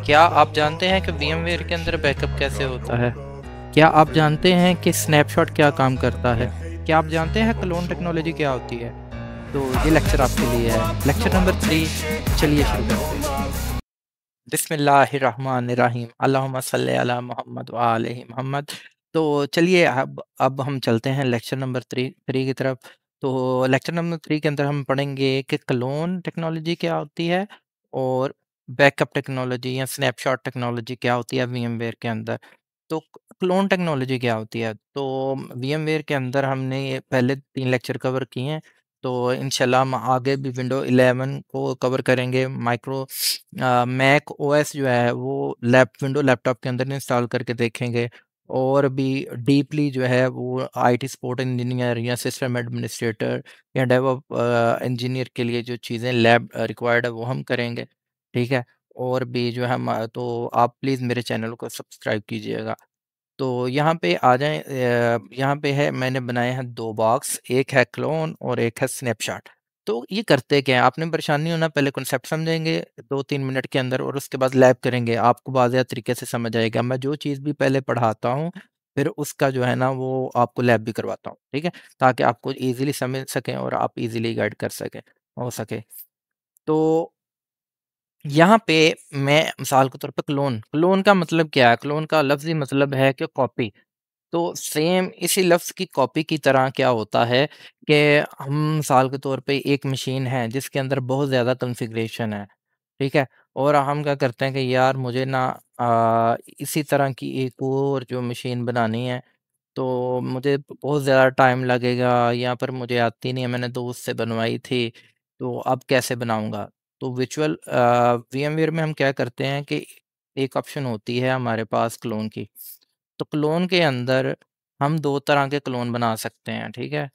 क्या आप जानते हैं कि VMware के अंदर बैकअप कैसे होता है? क्या आप जानते हैं कि स्नैपशॉट क्या काम करता है? क्या आप जानते हैं क्लोन टेक्नोलॉजी क्या होती है? तो ये लेक्चर आपके लिए है। लेक्चर नंबर 3, चलिए शुरू करते हैं। बिस्मिल्लाहिर्रहमानिर्रहीम। अल्लाहुम्मा सल्लि अला मुहम्मद व आले मोहम्मद। तो चलिए अब हम चलते हैं लेक्चर नंबर 3 की तरफ। तो लेक्चर नंबर 3 के अंदर हम पढ़ेंगे कि क्लोन टेक्नोलॉजी क्या होती है और बैकअप टेक्नोलॉजी या स्नैपशॉट टेक्नोलॉजी क्या होती है VMware के अंदर। तो क्लोन टेक्नोलॉजी क्या होती है? तो VMware के अंदर हमने ये पहले 3 लेक्चर कवर किए हैं। तो इंशाल्लाह हम आगे भी विंडो 11 को कवर करेंगे। मैक ओएस जो है वो विंडो लैपटॉप के अंदर इंस्टॉल करके देखेंगे। और भी डीपली जो है वो आईटी सपोर्ट इंजीनियर या सिस्टम एडमिनिस्ट्रेटर या डेवऑप इंजीनियर के लिए जो चीज़ें लैब रिक्वायर्ड है वो हम करेंगे। ठीक है? और भी जो है तो आप प्लीज़ मेरे चैनल को सब्सक्राइब कीजिएगा। तो यहाँ पे आ जाएँ, यहाँ पे है मैंने बनाए हैं 2 बॉक्स, एक है क्लोन और एक है स्नैपशॉट। तो ये करते क्या हैं? आपने परेशान नहीं होना, पहले कॉन्सेप्ट समझेंगे 2-3 मिनट के अंदर और उसके बाद लैब करेंगे, आपको वाज़ेह तरीके से समझ आएगा। मैं जो चीज़ भी पहले पढ़ाता हूँ, फिर उसका जो है ना वो आपको लैब भी करवाता हूँ, ठीक है? ताकि आपको ईज़िली समझ सकें और आप ईज़िली गाइड कर सकें हो सके। तो यहाँ पे मैं मिसाल के तौर पे क्लोन का मतलब क्या है? क्लोन का लफ़्ज़ी मतलब है कि कॉपी। तो सेम इसी लफ्ज़ की कॉपी की तरह क्या होता है कि हम मिसाल के तौर पे एक मशीन है जिसके अंदर बहुत ज़्यादा कॉन्फ़िगरेशन है, ठीक है? और हम क्या करते हैं कि यार मुझे ना इसी तरह की एक और जो मशीन बनानी है, तो मुझे बहुत ज़्यादा टाइम लगेगा, या पर मुझे आती नहीं है, मैंने दोस्त से बनवाई थी, तो अब कैसे बनाऊँगा? तो VMware में हम क्या करते हैं कि एक ऑप्शन होती है हमारे पास क्लोन की। तो क्लोन के अंदर हम 2 तरह के क्लोन बना सकते हैं, ठीक है?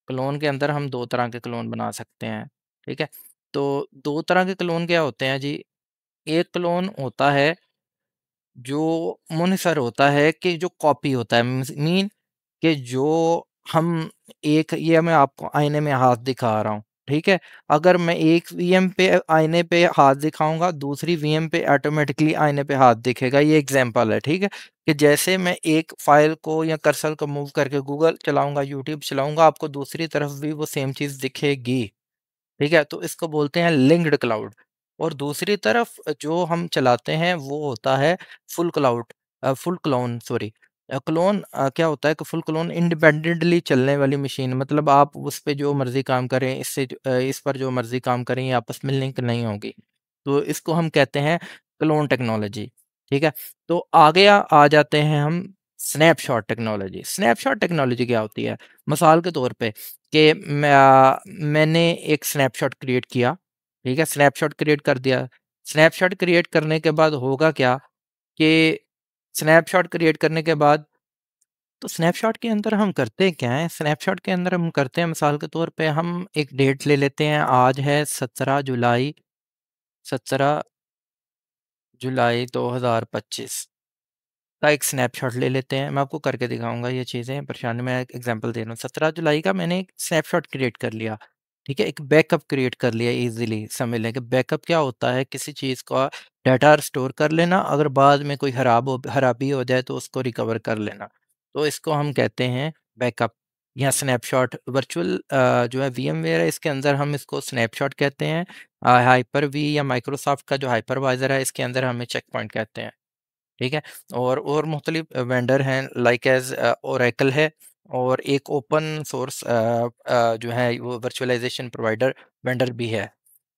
क्लोन के अंदर हम 2 तरह के क्लोन बना सकते हैं, ठीक है? तो 2 तरह के क्लोन क्या होते हैं जी? एक क्लोन होता है जो मुनफ़िर होता है कि जो कॉपी होता है, कि जो हम एक ये मैं आपको आईने में हाथ दिखा रहा हूँ, ठीक है? अगर मैं एक वीएम पे आईने पे हाथ दिखाऊँगा, दूसरी वीएम पे ऑटोमैटिकली आईने पे हाथ दिखेगा, ये एग्ज़ाम्पल है, ठीक है? कि जैसे मैं एक फ़ाइल को या कर्सर को मूव करके गूगल चलाऊँगा, यूट्यूब चलाऊँगा, आपको दूसरी तरफ भी वो सेम चीज़ दिखेगी। ठीक है? तो इसको बोलते हैं लिंक्ड क्लाउड। और दूसरी तरफ जो हम चलाते हैं वो होता है फुल क्लोन सॉरी। क्लोन क्या होता है कि फुल क्लोन इंडिपेंडेंटली चलने वाली मशीन, मतलब आप उस पे जो मर्ज़ी काम करें, इस पर जो मर्ज़ी काम करें, ये आपस में लिंक नहीं होंगी। तो इसको हम कहते हैं क्लोन टेक्नोलॉजी, ठीक है? तो आगे आ जाते हैं हम स्नैपशॉट टेक्नोलॉजी। स्नैपशॉट टेक्नोलॉजी क्या होती है? मिसाल के तौर पे कि मैंने एक स्नैपशॉट क्रिएट किया, ठीक है? स्नैपशॉट क्रिएट कर दिया। स्नैपशॉट क्रिएट करने के बाद होगा क्या कि स्नैपशॉट क्रिएट करने के बाद तो स्नैपशॉट के अंदर हम करते क्या हैं? स्नैपशॉट के अंदर हम करते हैं, मिसाल के तौर पे हम एक डेट ले लेते हैं, आज है 17 जुलाई 2025 का एक स्नैपशॉट ले लेते हैं। मैं आपको करके दिखाऊँगा ये चीज़ें, परेशानी मैं एक एग्ज़ाम्पल दे रहा हूँ। 17 जुलाई का मैंने एक स्नैपशॉट क्रिएट कर लिया, ठीक है? एक बैकअप क्रिएट कर लिया ईज़िली। समझ लें कि बैकअप क्या होता है, किसी चीज़ का डाटा स्टोर कर लेना, अगर बाद में कोई खराबी हो जाए तो उसको रिकवर कर लेना। तो इसको हम कहते हैं बैकअप या स्नैपशॉट। जो है VMware है, इसके अंदर हम इसको स्नैपशॉट कहते हैं। हाइपर-वी या माइक्रोसॉफ्ट का जो हाइपरवाइज़र है, इसके अंदर हमें चेक पॉइंट कहते हैं। ठीक है? और मुख्तलिफ वेंडर हैं, लाइक ओरेकल है, और एक ओपन सोर्स जो है वो वर्चुअलाइज़ेशन प्रोवाइडर वेंडर भी है।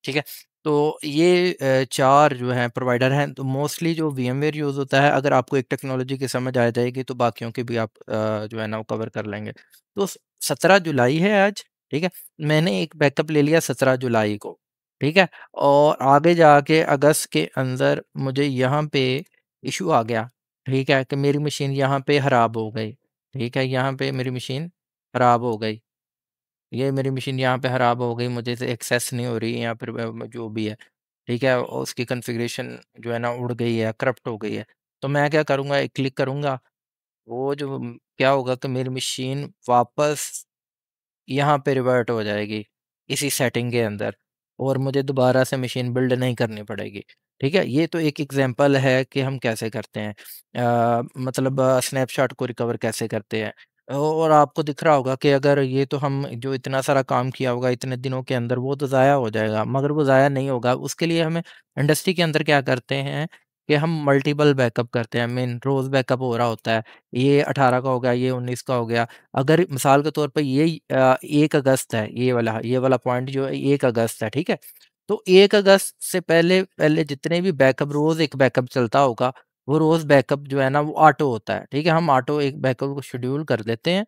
ठीक है? तो ये 4 जो हैं प्रोवाइडर हैं, तो मोस्टली जो VMware यूज़ होता है, अगर आपको एक टेक्नोलॉजी की समझ आ जाएगी तो बाकियों की भी आप जो है ना वो कवर कर लेंगे। तो 17 जुलाई है आज, ठीक है? मैंने एक बैकअप ले लिया 17 जुलाई को, ठीक है? और आगे जाके अगस्त के अंदर मुझे यहाँ पे इश्यू आ गया, ठीक है? कि मेरी मशीन यहाँ पे ख़राब हो गई, ठीक है? यहाँ पे मेरी मशीन ख़राब हो गई। ये मेरी मशीन यहाँ पे ख़राब हो गई, मुझे से एक्सेस नहीं हो रही, या फिर जो भी है, ठीक है? और उसकी कॉन्फ़िगरेशन जो है ना उड़ गई है, करप्ट हो गई है। तो मैं क्या करूँगा, एक क्लिक करूँगा, वो जो क्या होगा कि मेरी मशीन वापस यहाँ पे रिवर्ट हो जाएगी, इसी सेटिंग के अंदर। और मुझे दोबारा से मशीन बिल्ड नहीं करनी पड़ेगी। ठीक है? ये तो एक एग्ज़ाम्पल है कि हम कैसे करते हैं। मतलब स्नैपशॉट को रिकवर कैसे करते हैं। और आपको दिख रहा होगा कि अगर ये तो हम जो इतना सारा काम किया होगा इतने दिनों के अंदर, वो तो ज़ाया हो जाएगा, मगर वो ज़ाया नहीं होगा। उसके लिए हमें इंडस्ट्री के अंदर क्या करते हैं कि हम मल्टीपल बैकअप करते हैं, मीन रोज़ बैकअप हो रहा होता है। ये 18 का हो गया, ये 19 का हो गया। अगर मिसाल के तौर पे ये 1 अगस्त है, ये वाला पॉइंट जो है 1 अगस्त है, ठीक है? तो 1 अगस्त से पहले पहले जितने भी बैकअप, रोज़ एक बैकअप चलता होगा, वो रोज़ बैकअप जो है ना वो ऑटो होता है, ठीक है? हम ऑटो एक बैकअप को शेड्यूल कर देते हैं,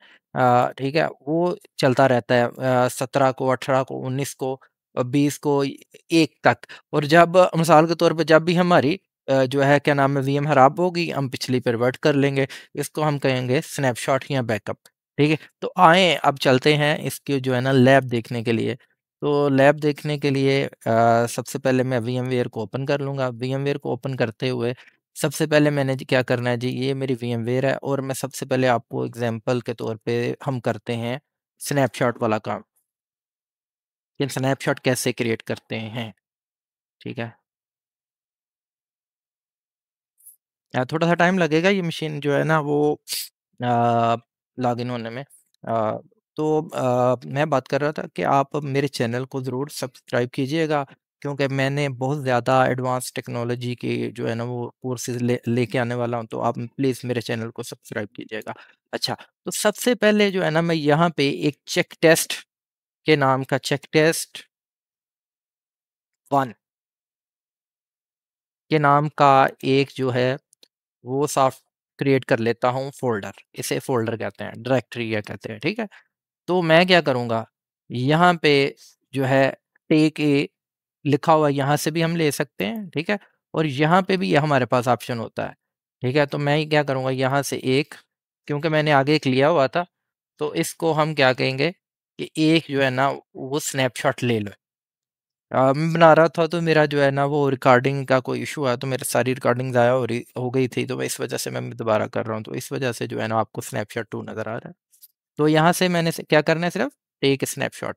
ठीक है? वो चलता रहता है 17 को, 18 को, 19 को, 20 को, 1 तक। और जब मिसाल के तौर पे जब भी हमारी जो है क्या नाम है वीएम खराब होगी, हम पिछली पे रिवर्ट कर लेंगे। इसको हम कहेंगे स्नैपशॉट या बैकअप, ठीक है? तो आएँ अब चलते हैं इसकी जो है ना लैब देखने के लिए। तो लैब देखने के लिए सबसे पहले मैं वीएमवेयर को ओपन कर लूँगा। वीएमवेयर को ओपन करते हुए सबसे पहले मैंने जी क्या करना है जी, ये मेरी वीएमवेयर है और मैं सबसे पहले आपको एग्ज़ाम्पल के तौर पे हम करते हैं स्नैपशॉट वाला काम, कि स्नैपशॉट कैसे क्रिएट करते हैं, ठीक है? थोड़ा-सा टाइम लगेगा, ये मशीन जो है ना वो लॉगिन होने में। तो मैं बात कर रहा था कि आप मेरे चैनल को ज़रूर सब्सक्राइब कीजिएगा, क्योंकि मैंने बहुत ज़्यादा एडवांस टेक्नोलॉजी के जो है ना वो कोर्सेज़ लेके आने वाला हूँ, तो आप प्लीज़ मेरे चैनल को सब्सक्राइब कीजिएगा। अच्छा, तो सबसे पहले जो है ना मैं यहाँ पे एक चेक टेस्ट के नाम का चेक टेस्ट 1 के नाम का एक जो है वो सॉफ्ट क्रिएट कर लेता हूँ फ़ोल्डर। इसे फ़ोल्डर कहते हैं, डायरेक्टरी या कहते हैं, ठीक है? तो मैं क्या करूँगा, यहाँ पे जो है टेक ए लिखा हुआ यहाँ से भी हम ले सकते हैं, ठीक है? और यहाँ पे भी ये हमारे पास ऑप्शन होता है, ठीक है? तो मैं ये क्या करूँगा, यहाँ से एक, क्योंकि मैंने आगे एक लिया हुआ था, तो इसको हम क्या कहेंगे कि एक जो है ना वो स्नैपशॉट ले लो। मैं बना रहा था तो मेरा जो है ना वो रिकॉर्डिंग का कोई इशू आया, तो मेरी सारी रिकॉर्डिंग ज़ाया हो गई थी, तो मैं इस वजह से मैं दोबारा कर रहा हूँ। तो इस वजह से जो है ना आपको स्नैपशॉट 2 नज़र आ रहा है। तो यहाँ से मैंने क्या करना है, सिर्फ टेक स्नैपशॉट,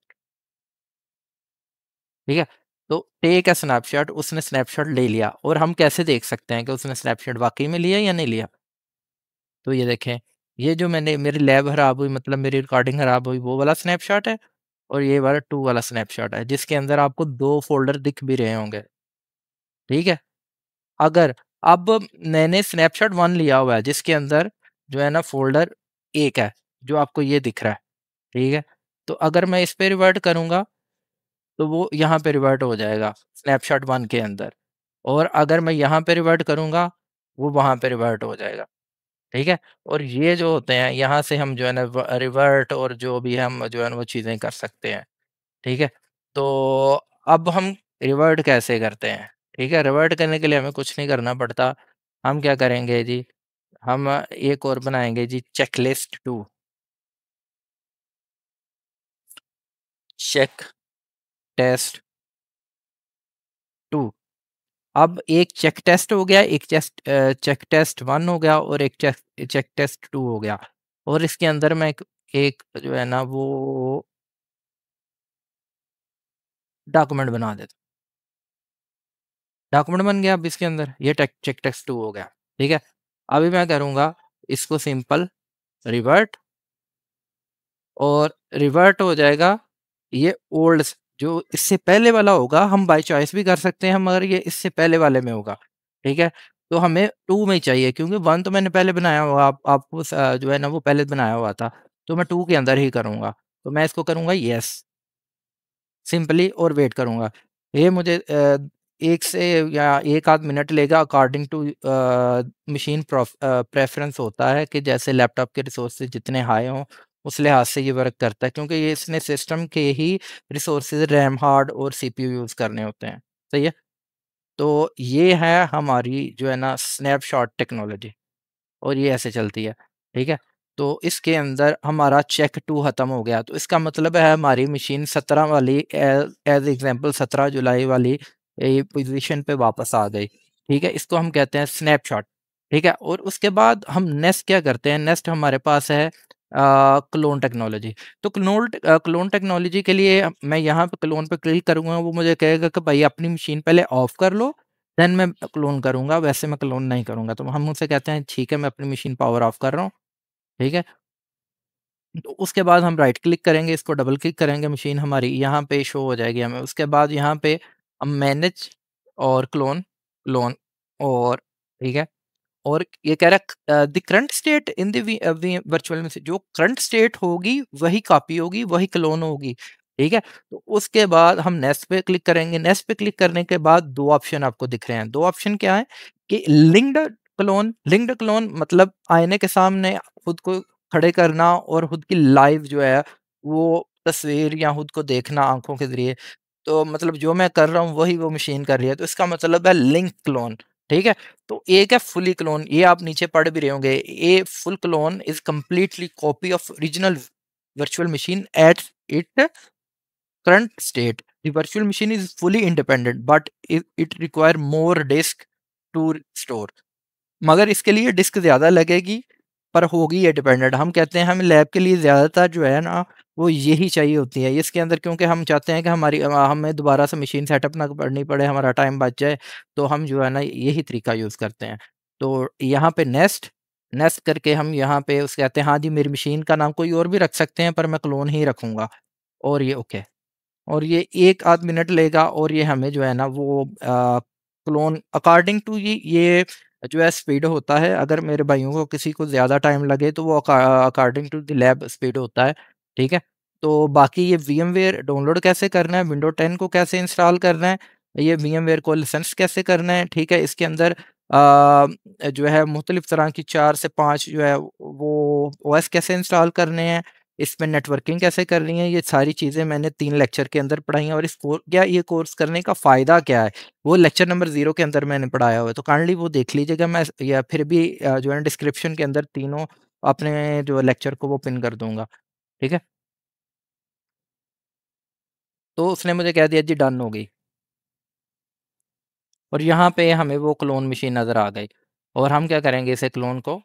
ठीक है? तो टेक अ स्नैपशॉट, उसने स्नैपशॉट ले लिया और हम कैसे देख सकते हैं कि उसने स्नैपशॉट वाक़ई में लिया या नहीं लिया? तो ये देखें, ये जो मैंने मेरी लैब खराब हुई, मतलब मेरी रिकॉर्डिंग खराब हुई, वो वाला स्नैपशॉट है और ये वाला 2 वाला स्नैपशॉट है, जिसके अंदर आपको 2 फ़ोल्डर दिख भी रहे होंगे, ठीक है? अगर अब मैंने स्नैपशॉट 1 लिया हुआ है, जिसके अंदर जो है ना फ़ोल्डर 1 है, जो आपको ये दिख रहा है, ठीक है? तो अगर मैं इस पे रिवर्ट करूँगा, तो वो यहाँ पे रिवर्ट हो जाएगा स्नैपशॉट 1 के अंदर, और अगर मैं यहाँ पे रिवर्ट करूँगा, वो वहाँ पे रिवर्ट हो जाएगा, ठीक है? और ये जो होते हैं, यहाँ से हम जो है ना रिवर्ट और जो भी हम जो है ना वो चीज़ें कर सकते हैं, ठीक है? तो अब हम रिवर्ट कैसे करते हैं, ठीक है? रिवर्ट करने के लिए हमें कुछ नहीं करना पड़ता। हम क्या करेंगे जी, हम एक और बनाएँगे जी चेकलिस्ट 2, चेक टेस्ट 2। अब एक चेक टेस्ट हो गया, एक चेक टेस्ट 1 हो गया और एक चेक चेक टेस्ट 2 हो गया, और इसके अंदर मैं एक एक जो है ना वो डॉक्यूमेंट बना देता हूँ। डॉक्यूमेंट बन गया अब इसके अंदर, ये चेक टेस्ट 2 हो गया, ठीक है? अभी मैं करूँगा इसको सिंपल रिवर्ट, और रिवर्ट हो जाएगा ये ओल्ड जो इससे पहले वाला होगा, हम बाय चॉइस भी कर सकते हैं, मगर ये इससे पहले वाले में होगा, ठीक है? तो हमें 2 में ही चाहिए, क्योंकि 1 तो मैंने पहले बनाया हुआ, आप आपको जो है ना वो पहले बनाया हुआ था, तो मैं 2 के अंदर ही करूँगा। तो मैं इसको करूँगा येस सिंपली और वेट करूँगा। ये मुझे 1 से या 1 आध मिनट लेगा, अकॉर्डिंग टू मशीन प्रेफ़रेंस होता है कि जैसे लैपटॉप के रिसोर्सेज़ जितने हाई हों, उस लिहाज से ये वर्क करता है, क्योंकि ये इसने सिस्टम के ही रिसोर्सेज़ रैम, हार्ड और सीपीयू यूज़ करने होते हैं। सही है? तो ये है हमारी जो है ना स्नैपशॉट टेक्नोलॉजी, और ये ऐसे चलती है, ठीक है? तो इसके अंदर हमारा चेक 2 ख़त्म हो गया, तो इसका मतलब है हमारी मशीन 17 वाली एज़ एग्ज़ाम्पल 17 जुलाई वाली पोज़ीशन पे वापस आ गई, ठीक है? इसको हम कहते हैं स्नैपशॉट, ठीक है? और उसके बाद हम नेक्स्ट क्या करते हैं, नेक्स्ट हमारे पास है क्लोन टेक्नोलॉजी। तो क्लोन टेक्नोलॉजी के लिए मैं यहाँ पे क्लोन पे क्लिक करूँगा, वो मुझे कहेगा कि भाई अपनी मशीन पहले ऑफ कर लो, देन मैं क्लोन करूँगा, वैसे मैं क्लोन नहीं करूँगा। तो हम उनसे कहते हैं ठीक है, मैं अपनी मशीन पावर ऑफ कर रहा हूँ, ठीक है? तो उसके बाद हम राइट क्लिक करेंगे, इसको डबल क्लिक करेंगे, मशीन हमारी यहाँ पे शो हो जाएगी हमें। उसके बाद यहाँ पे हम मैनेज और क्लोन और ठीक है? और ये कह रहा है the current state in the virtual में से जो करंट स्टेट होगी वही कॉपी होगी, वही क्लोन होगी, ठीक है? तो उसके बाद हम नेक्स्ट पे क्लिक करेंगे। नेक्स्ट पे क्लिक करने के बाद 2 ऑप्शन आपको दिख रहे हैं। 2 ऑप्शन क्या है कि लिंक्ड क्लोन मतलब आईने के सामने खुद को खड़े करना और खुद की लाइव जो है वो तस्वीर या खुद को देखना आँखों के ज़रिए। तो मतलब जो मैं कर रहा हूँ वही वो मशीन कर रही है। तो इसका मतलब है लिंक क्लोन, ठीक है? तो एक है फुली क्लोन, ये आप नीचे पढ़ भी रहे होंगे। A full clone is completely copy of original virtual machine at its current state. The virtual machine is fully independent, but it require more disk to store. मगर इसके लिए डिस्क ज़्यादा लगेगी, पर होगी ये डिपेंडेंट। हम कहते हैं हमें लैब के लिए ज़्यादातर जो है ना, वो यही चाहिए होती है। इसके अंदर क्योंकि हम चाहते हैं कि हमें दोबारा से मशीन सेटअप ना करनी पड़े, हमारा टाइम बच जाए, तो हम जो है ना यही तरीका यूज़ करते हैं। तो यहाँ पे नेक्स्ट करके हम यहाँ पे उस कहते हैं हाँ जी, मेरी मशीन का नाम कोई और भी रख सकते हैं, पर मैं क्लोन ही रखूँगा और ये ओके। और ये 1 आध मिनट लेगा और ये हमें जो है ना वो क्लोन अकॉर्डिंग टू ये जो है स्पीड होता है। अगर मेरे भाइयों को किसी को ज़्यादा टाइम लगे तो वो according to the lab speed होता है, ठीक है? तो बाकी ये वीएमवेयर डाउनलोड कैसे करना है, विंडो 10 को कैसे इंस्टॉल करना है, ये वीएमवेयर को लाइसेंस कैसे करना है, ठीक है? इसके अंदर जो है मुख्तलिफ तरह की 4 से 5 जो है वो ओएस कैसे इंस्टॉल करने हैं, इसमें नेटवर्किंग कैसे करनी है, ये सारी चीज़ें मैंने 3 लेक्चर के अंदर पढ़ाई हैं और इस ये कोर्स करने का फ़ायदा क्या है, वो लेक्चर नंबर 0 के अंदर मैंने पढ़ाया हुआ है। तो काइंडली वो देख लीजिएगा। मैं या फिर भी जो है ना डिस्क्रिप्शन के अंदर तीनों अपने जो लेक्चर को वो पिन कर दूँगा, ठीक है? तो उसने मुझे कह दिया जी डन हो गई और यहाँ पे हमें वो क्लोन मशीन नज़र आ गई और हम क्या करेंगे, इसे क्लोन को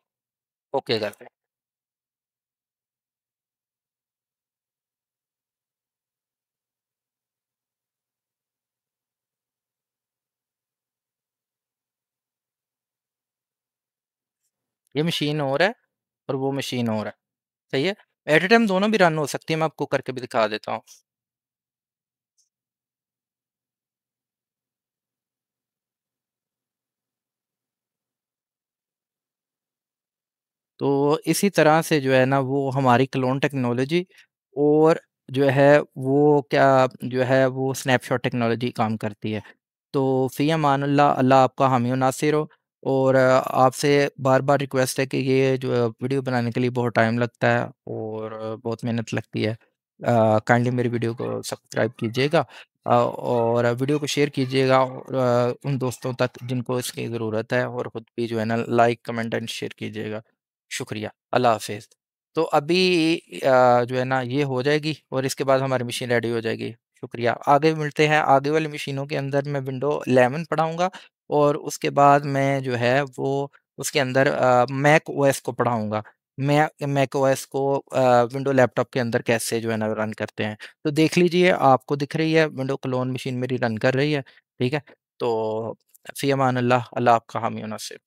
ओके करते हैं। ये मशीन और है और वो मशीन और है, सही है? एट अ टाइम दोनों भी रन हो सकती है, मैं आपको करके भी दिखा देता हूँ। तो इसी तरह से जो है ना वो हमारी क्लोन टेक्नोलॉजी और जो है वो क्या जो है वो स्नैपशॉट टेक्नोलॉजी काम करती है। तो फ़ी अमानुल्लाह, अल्लाह आपका हामी और नासिर हो। और आपसे बार-बार रिक्वेस्ट है कि ये जो वीडियो बनाने के लिए बहुत टाइम लगता है और बहुत मेहनत लगती है। काइंडली मेरी वीडियो को सब्सक्राइब कीजिएगा और वीडियो को शेयर कीजिएगा और उन दोस्तों तक जिनको इसकी ज़रूरत है और ख़ुद भी जो है ना लाइक, कमेंट एंड शेयर कीजिएगा। शुक्रिया, अल्लाह हाफ़िज़। तो अभी जो है ना ये हो जाएगी और इसके बाद हमारी मशीन रेडी हो जाएगी। शुक्रिया, आगे मिलते हैं। आगे वाली मशीनों के अंदर मैं विंडो 11 पढ़ाऊँगा और उसके बाद मैं जो है वो उसके अंदर मैक ओएस को पढ़ाऊँगा। मैक ओएस को विंडो लैपटॉप के अंदर कैसे जो है ना रन करते हैं। तो देख लीजिए, आपको दिख रही है विंडो क्लोन मशीन मेरी रन कर रही है, ठीक है? तो फ़ी अमान अल्लाह, अल्लाह आपका हामी और नासिर।